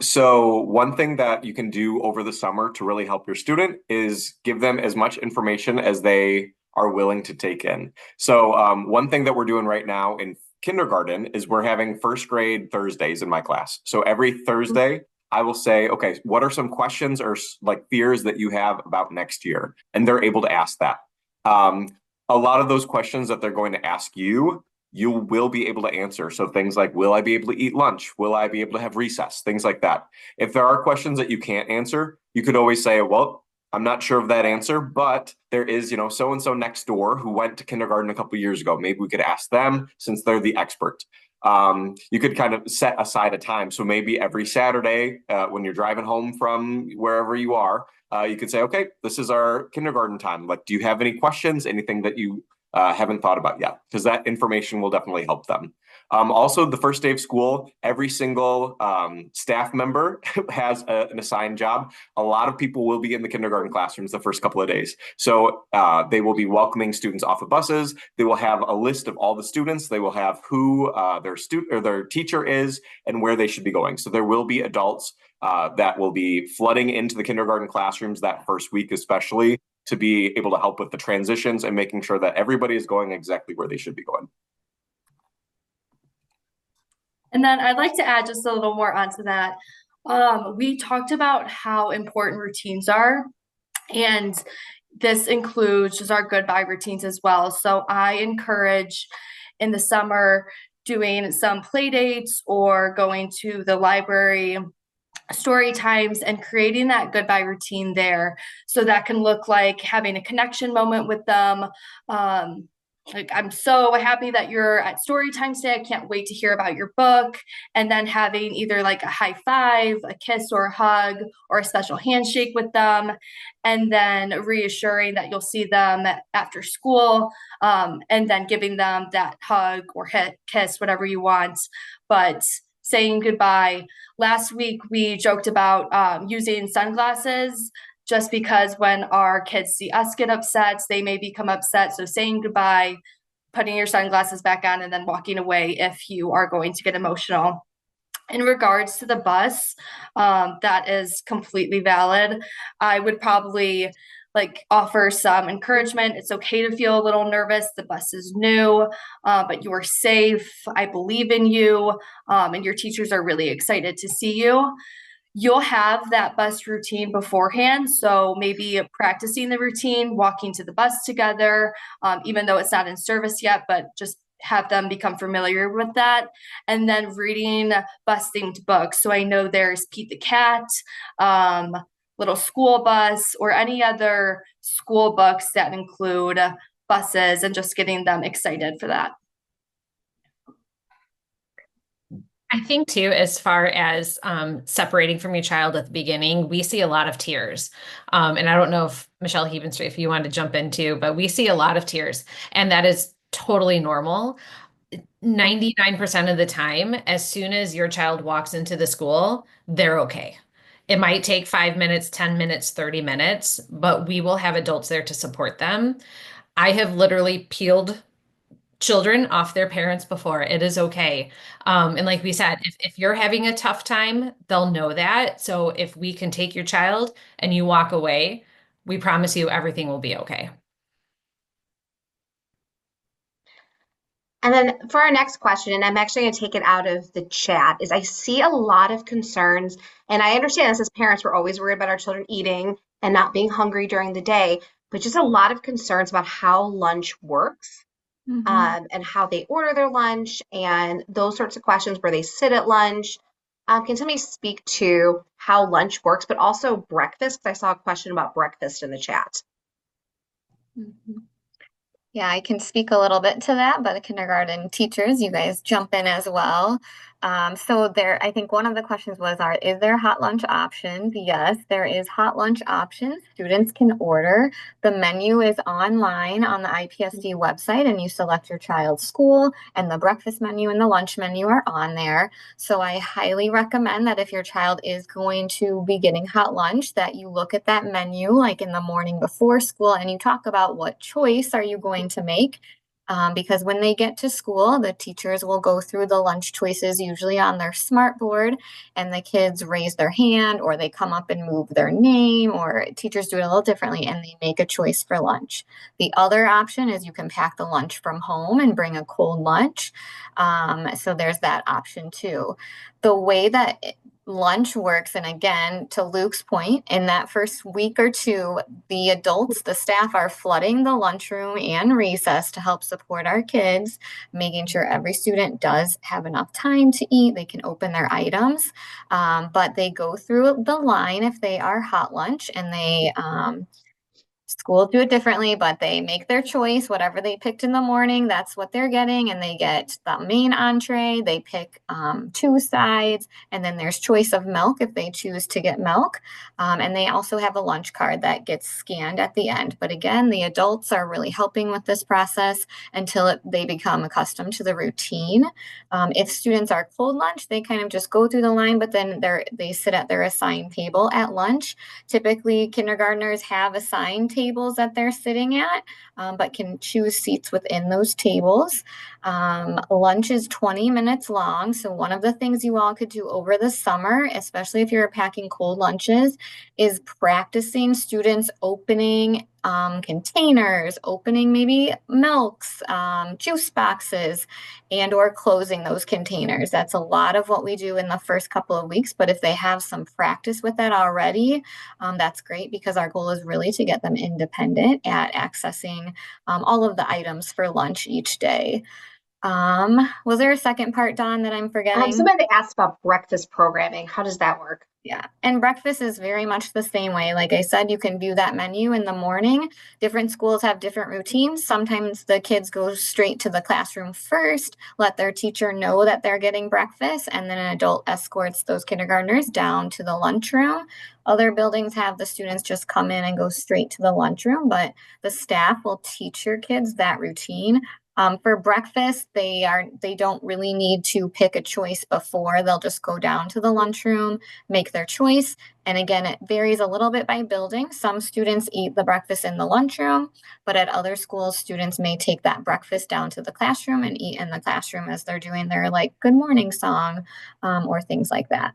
So one thing that you can do over the summer to really help your student is give them as much information as they are willing to take in. So one thing that we're doing right now in kindergarten is we're having first grade Thursdays in my class. So every Thursday, I will say, okay, what are some questions or like fears that you have about next year? And they're able to ask that. A lot of those questions that they're going to ask you, you will be able to answer. So things like, will I be able to eat lunch? Will I be able to have recess? Things like that. If there are questions that you can't answer, you could always say, well, I'm not sure of that answer, but there is, so-and-so next door who went to kindergarten a couple of years ago. Maybe we could ask them since they're the expert. You could kind of set aside a time. So maybe every Saturday when you're driving home from wherever you are, you could say, okay, this is our kindergarten time. Like, do you have any questions? Anything that you haven't thought about yet? Because that information will definitely help them. Also, the first day of school, every single staff member has an assigned job. A lot of people will be in the kindergarten classrooms the first couple of days. So they will be welcoming students off of buses. They will have a list of all the students. They will have who their teacher is and where they should be going. So there will be adults that will be flooding into the kindergarten classrooms that first week, especially to be able to help with the transitions and making sure that everybody is going exactly where they should be going. And then I'd like to add just a little more onto that. We talked about how important routines are, and this includes just our goodbye routines as well. So I encourage in the summer doing some play dates or going to the library, story times, and creating that goodbye routine there. So that can look like having a connection moment with them. Like, I'm so happy that you're at story time today. I can't wait to hear about your book. And then having either like a high five, a kiss or a hug, or a special handshake with them. And then reassuring that you'll see them after school, and then giving them that hug or kiss, whatever you want. But saying goodbye. Last week, we joked about using sunglasses, just because when our kids see us get upset, they may become upset. So saying goodbye, putting your sunglasses back on, and then walking away if you are going to get emotional. In regards to the bus, that is completely valid. I would probably offer some encouragement. It's okay to feel a little nervous. The bus is new, but you are safe. I believe in you, and your teachers are really excited to see you. You'll have that bus routine beforehand. So maybe practicing the routine, walking to the bus together, even though it's not in service yet, but just have them become familiar with that. And then reading bus themed books. So I know there's Pete the Cat, Little School Bus, or any other school books that include buses, and just getting them excited for that. I think too, as far as separating from your child at the beginning, we see a lot of tears. And I don't know if Michelle Hebenstreit, if you want to jump into, but we see a lot of tears, and that is totally normal. 99% of the time, as soon as your child walks into the school, they're okay. It might take 5 minutes, 10 minutes, 30 minutes, but we will have adults there to support them. I have literally peeled children off their parents before. It is okay. And like we said, if you're having a tough time, they'll know that. So if we can take your child and you walk away, we promise you everything will be okay. And then for our next question, and I'm actually going to take it out of the chat, is I see a lot of concerns, and I understand this as parents, we're always worried about our children eating and not being hungry during the day, but just a lot of concerns about how lunch works. And how they order their lunch and those sorts of questions, where they sit at lunch. Can somebody speak to how lunch works, but also breakfast? Because I saw a question about breakfast in the chat. Yeah, I can speak a little bit to that, but the kindergarten teachers, you guys jump in as well. So there, I think one of the questions was, is there hot lunch options? Yes, there is hot lunch options. Students can order. The menu is online on the IPSD website, and you select your child's school, and the breakfast menu and the lunch menu are on there. So I highly recommend that if your child is going to be getting hot lunch, that you look at that menu like in the morning before school, and you talk about what choice are you going to make. Because when they get to school, the teachers will go through the lunch choices usually on their smart board, and the kids raise their hand, or they come up and move their name, or teachers do it a little differently, and they make a choice for lunch. The other option is you can pack the lunch from home and bring a cold lunch. So there's that option too. The way that lunch works, and again, to Luke's point, in that first week or two, the adults, the staff are flooding the lunchroom and recess to help support our kids, making sure every student does have enough time to eat. They can open their items, but they go through the line if they are hot lunch, and they schools do it differently, but they make their choice. Whatever they picked in the morning, that's what they're getting. And they get the main entree. They pick 2 sides, and then there's choice of milk if they choose to get milk. And they also have a lunch card that gets scanned at the end. But again, the adults are really helping with this process until they become accustomed to the routine. If students are cold lunch, they kind of just go through the line, but then they sit at their assigned table at lunch. Typically, kindergartners have assigned tables that they're sitting at, but can choose seats within those tables. Lunch is 20 minutes long. So one of the things you all could do over the summer, especially if you're packing cold lunches, is practicing students opening containers, opening maybe milks, juice boxes, and or closing those containers. That's a lot of what we do in the first couple of weeks. But if they have some practice with that already, that's great, because our goal is really to get them independent at accessing all of the items for lunch each day. Was there a second part, Dawn, that I'm forgetting? Somebody asked about breakfast programming. How does that work? Yeah, and breakfast is very much the same way. Like I said, you can view that menu in the morning. Different schools have different routines. Sometimes the kids go straight to the classroom first, let their teacher know that they're getting breakfast, and then an adult escorts those kindergartners down to the lunchroom. Other buildings have the students just come in and go straight to the lunchroom, but the staff will teach your kids that routine. For breakfast, they don't really need to pick a choice before. They'll just go down to the lunchroom, make their choice. And again, it varies a little bit by building. Some students eat the breakfast in the lunchroom, but at other schools, students may take that breakfast down to the classroom and eat in the classroom as they're doing their like good morning song, or things like that.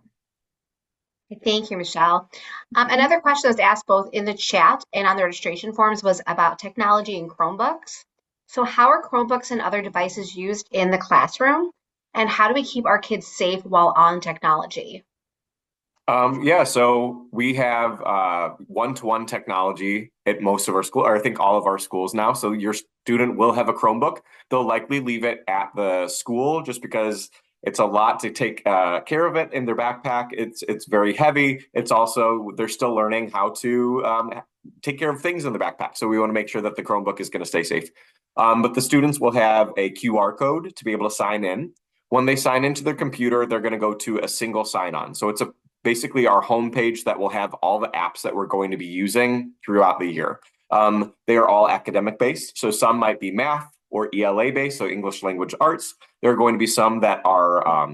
Thank you, Michelle. Another question that was asked both in the chat and on the registration forms was about technology and Chromebooks. So how are Chromebooks and other devices used in the classroom? And how do we keep our kids safe while on technology? Yeah, so we have one-to-one technology at most of our school, or I think all of our schools now. So your student will have a Chromebook. They'll likely leave it at the school just because it's a lot to take care of it in their backpack. It's very heavy. It's also, they're still learning how to take care of things in the backpack. So we want to make sure that the Chromebook is going to stay safe. But the students will have a QR code to be able to sign in. When they sign into their computer, they're going to go to a single sign-on. So it's basically our homepage that will have all the apps that we're going to be using throughout the year. They are all academic based. So some might be math or ELA based, so English language arts. There are going to be some that are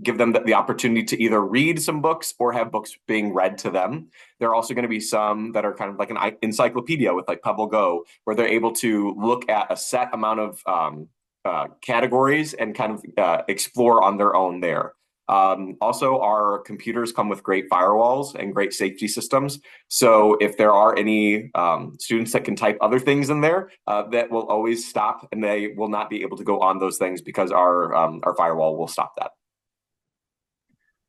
give them the opportunity to either read some books or have books being read to them. There are also going to be some that are kind of like an encyclopedia with like Pebble Go, where they're able to look at a set amount of categories and kind of explore on their own there. Also, our computers come with great firewalls and great safety systems. So if there are any students that can type other things in there, that will always stop, and they will not be able to go on those things because our firewall will stop that.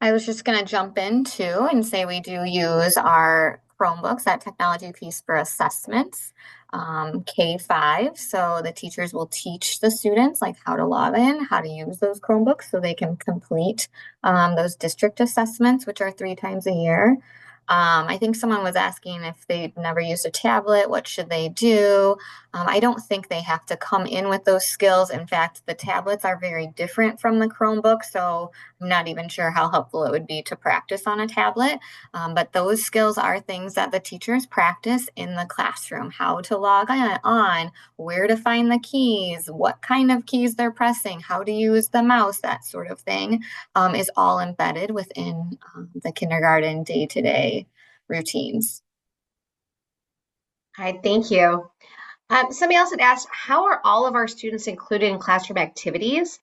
I was just going to jump in too and say we do use our Chromebooks, that technology piece, for assessments, K-5. So the teachers will teach the students like how to log in, how to use those Chromebooks so they can complete those district assessments, which are 3 times a year. I think someone was asking if they've never used a tablet, what should they do? I don't think they have to come in with those skills. In fact, the tablets are very different from the Chromebook, so I'm not even sure how helpful it would be to practice on a tablet. But those skills are things that the teachers practice in the classroom: how to log on, where to find the keys, what kind of keys they're pressing, how to use the mouse, that sort of thing, is all embedded within the kindergarten day-to-day routines. All right, thank you. Somebody else had asked, how are all of our students included in classroom activities?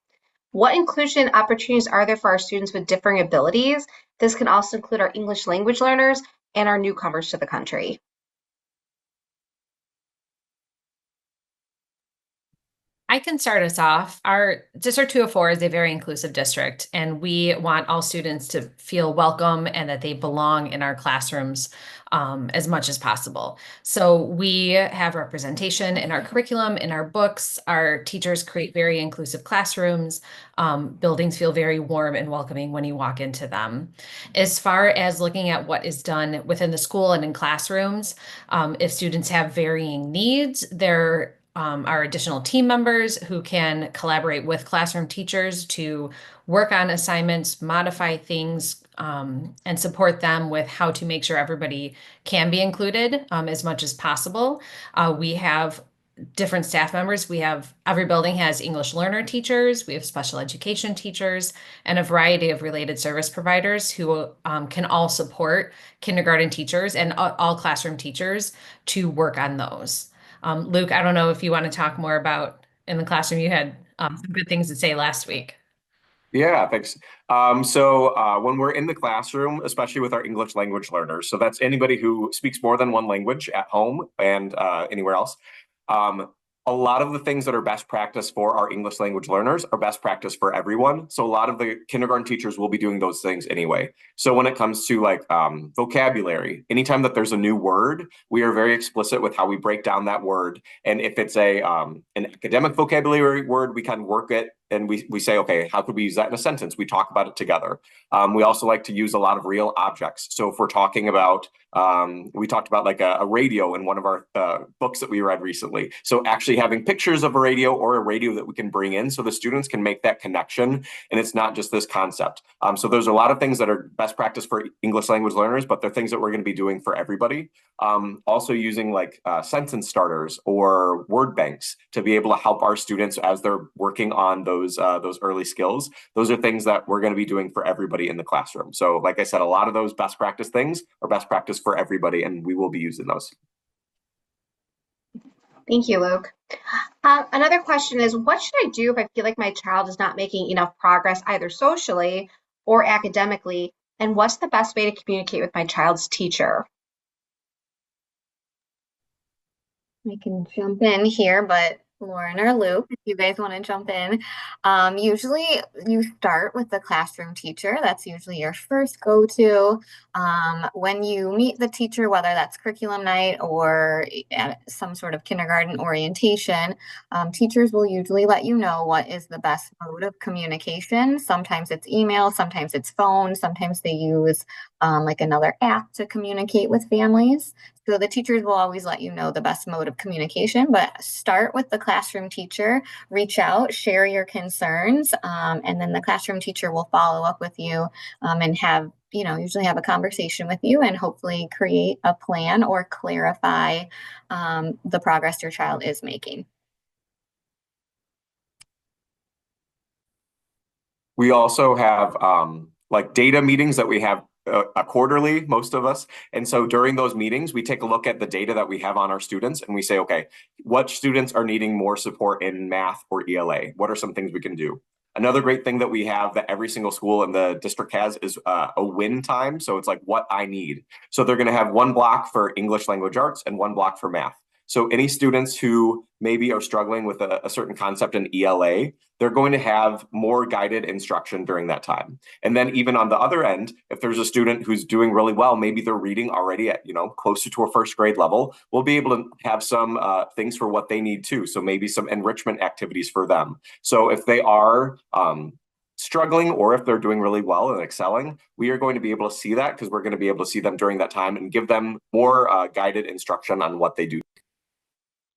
What inclusion opportunities are there for our students with differing abilities? This can also include our English language learners and our newcomers to the country. I can start us off. Our District 204 is a very inclusive district, and we want all students to feel welcome and that they belong in our classrooms as much as possible. So we have representation in our curriculum, in our books. Our teachers create very inclusive classrooms. Buildings feel very warm and welcoming when you walk into them. As far as looking at what is done within the school and in classrooms, if students have varying needs, there are additional team members who can collaborate with classroom teachers to work on assignments, modify things, and support them with how to make sure everybody can be included as much as possible. We have different staff members. Every building has English learner teachers, we have special education teachers, and a variety of related service providers who can all support kindergarten teachers and all classroom teachers to work on those. Luke, I don't know if you want to talk more about in the classroom. You had some good things to say last week. Yeah, thanks. When we're in the classroom, especially with our English language learners, so that's anybody who speaks more than one language at home and anywhere else. A lot of the things that are best practice for our English language learners are best practice for everyone. So a lot of the kindergarten teachers will be doing those things anyway. So when it comes to like vocabulary, anytime that there's a new word, we are very explicit with how we break down that word. And if it's an academic vocabulary word, we kind of work it and we say, okay, how could we use that in a sentence? We talk about it together. We also like to use a lot of real objects. So if we're talking about, we talked about like a radio in one of our books that we read recently. So actually having pictures of a radio or a radio that we can bring in so the students can make that connection and it's not just this concept. So there's a lot of things that are best practice for English language learners, but they're things that we're going to be doing for everybody. Also using like sentence starters or word banks to be able to help our students as they're working on those early skills. Those are things that we're going to be doing for everybody in the classroom. So like I said, a lot of those best practice things are best practice for everybody, and we will be using those. Thank you, Luke. Another question is, what should I do if I feel like my child is not making enough progress either socially or academically? And what's the best way to communicate with my child's teacher? I can jump in here, but Lauren or Luke, if you guys want to jump in. Usually you start with the classroom teacher. That's usually your first go-to. When you meet the teacher, whether that's curriculum night or at some sort of kindergarten orientation, teachers will usually let you know what is the best mode of communication. Sometimes it's email, sometimes it's phone, sometimes they use like another app to communicate with families. So the teachers will always let you know the best mode of communication, but start with the classroom teacher, reach out, share your concerns, and then the classroom teacher will follow up with you and have, usually have a conversation with you and hopefully create a plan or clarify the progress your child is making. We also have like data meetings that we have quarterly, most of us. And so during those meetings, we take a look at the data that we have on our students and we say, okay, what students are needing more support in math or ELA? What are some things we can do? Another great thing that we have that every single school in the district has is a win time. So it's like what I need. So they're going to have one block for English language arts and one block for math. So any students who maybe are struggling with a certain concept in ELA, they're going to have more guided instruction during that time. And then even on the other end, if there's a student who's doing really well, maybe they're reading already at, closer to a first grade level, we'll be able to have some things for what they need too. So maybe some enrichment activities for them. So if they are struggling or if they're doing really well and excelling, we are going to be able to see that because we're going to be able to see them during that time and give them more guided instruction on what they do.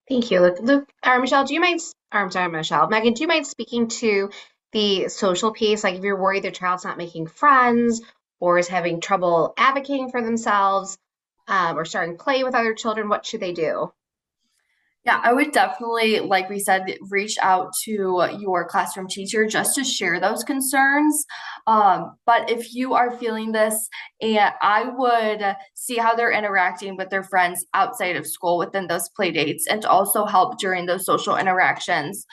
Thank you, Luke. Michelle, do you mind? I'm sorry, Michelle. Megan, do you mind speaking to the social piece? Like if you're worried their child's not making friends or is having trouble advocating for themselves or starting play with other children, what should they do? Yeah, I would definitely, like we said, reach out to your classroom teacher just to share those concerns. But if you are feeling this, and I would see how they're interacting with their friends outside of school within those play dates and to also help during those social interactions.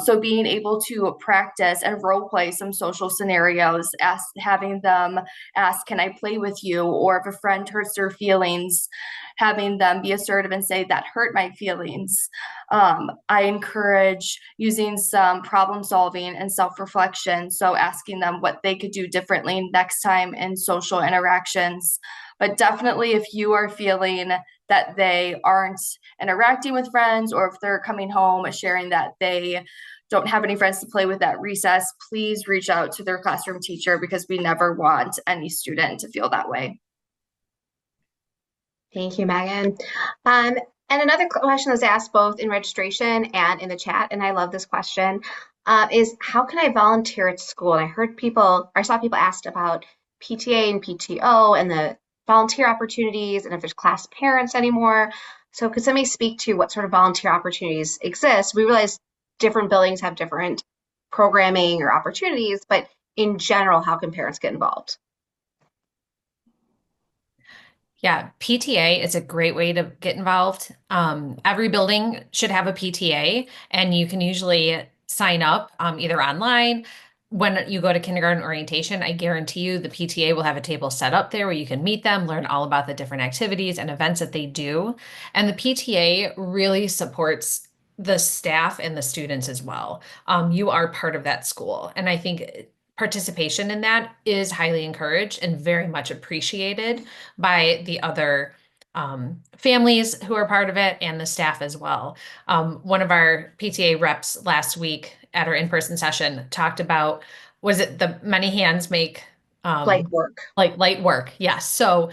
So being able to practice and role play some social scenarios, having them ask, can I play with you? Or if a friend hurts their feelings, having them be assertive and say that hurt my feelings. I encourage using some problem solving and self-reflection. So asking them what they could do differently next time in social interactions. But definitely if you are feeling that they aren't interacting with friends or if they're coming home sharing that they don't have any friends to play with at recess, please reach out to their classroom teacher because we never want any student to feel that way. Thank you, Megan. And another question was asked both in registration and in the chat, and I love this question, is how can I volunteer at school? And I saw people asked about PTA and PTO and the volunteer opportunities and if there's class parents anymore. So could somebody speak to what sort of volunteer opportunities exist? We realize different buildings have different programming or opportunities, but in general, how can parents get involved? Yeah, PTA is a great way to get involved. Every building should have a PTA, and you can usually sign up either online. When you go to kindergarten orientation, I guarantee you the PTA will have a table set up there where you can meet them, learn all about the different activities and events that they do. And the PTA really supports the staff and the students as well. You are part of that school. And I think participation in that is highly encouraged and very much appreciated by the other families who are part of it and the staff as well. One of our PTA reps last week at our in-person session talked about, was it the many hands make Light work. like light work? Yes. So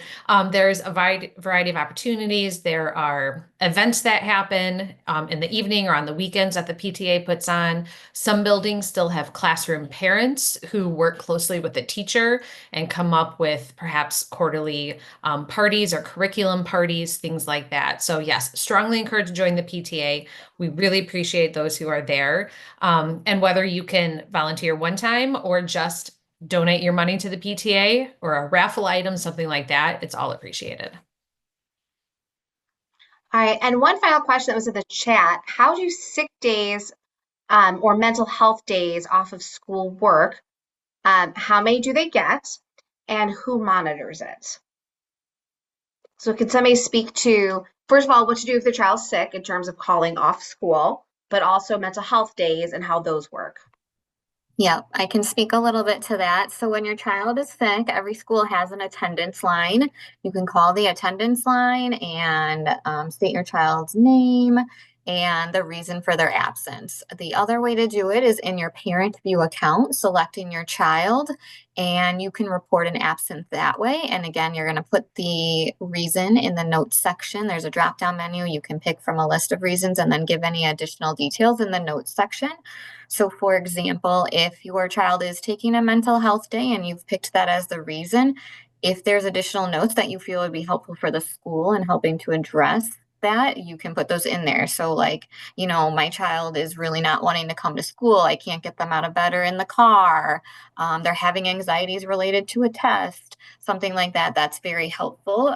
there's a variety of opportunities. There are events that happen in the evening or on the weekends that the PTA puts on. Some buildings still have classroom parents who work closely with the teacher and come up with perhaps quarterly parties or curriculum parties, things like that. So yes, strongly encourage to join the PTA. We really appreciate those who are there. And whether you can volunteer one time or just donate your money to the PTA or a raffle item, something like that, it's all appreciated. All right, and one final question that was in the chat: how do sick days or mental health days off of school work? How many do they get, and who monitors it? So can somebody speak to, first of all, what to do if the child's sick in terms of calling off school, but also mental health days and how those work? Yeah, I can speak a little bit to that. So when your child is sick, every school has an attendance line. You can call the attendance line and state your child's name and the reason for their absence. The other way to do it is in your parent view account, selecting your child, and you can report an absence that way. And again, you're going to put the reason in the notes section. There's a drop-down menu. You can pick from a list of reasons and then give any additional details in the notes section. So for example, if your child is taking a mental health day and you've picked that as the reason, if there's additional notes that you feel would be helpful for the school and helping to address that, you can put those in there. So like, you know, my child is really not wanting to come to school. I can't get them out of bed or in the car. They're having anxieties related to a test, something like that. That's very helpful.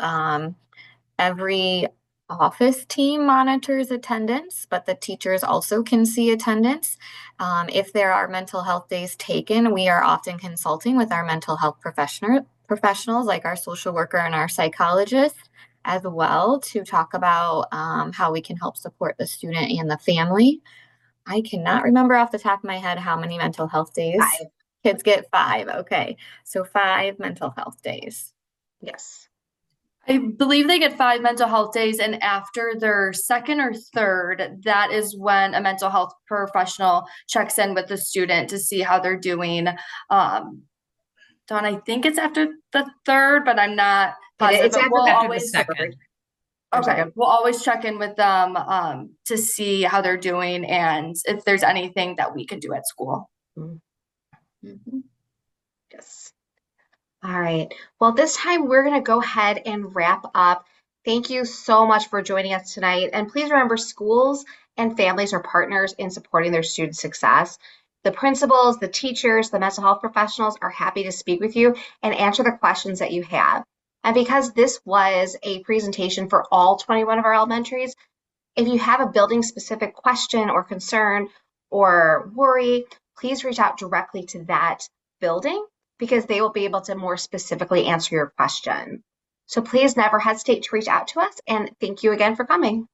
Every office team monitors attendance, but the teachers also can see attendance. If there are mental health days taken, we are often consulting with our mental health professionals like our social worker and our psychologist as well to talk about how we can help support the student and the family. I cannot remember off the top of my head how many mental health days. 5. Kids get 5. Okay, so 5 mental health days. Yes. I believe they get 5 mental health days, and after their second or third, that is when a mental health professional checks in with the student to see how they're doing. Dawn, I think it's after the third, but I'm not positive. It's but after we'll the always second. Okay, we'll always check in with them to see how they're doing and if there's anything that we can do at school. Mm-hmm. Yes. All right. Well, this time we're going to go ahead and wrap up. Thank you so much for joining us tonight. And please remember, schools and families are partners in supporting their student success. The principals, the teachers, the mental health professionals are happy to speak with you and answer the questions that you have. And because this was a presentation for all 21 of our elementaries, if you have a building specific question or concern or worry, please reach out directly to that building because they will be able to more specifically answer your question. So please never hesitate to reach out to us, and thank you again for coming.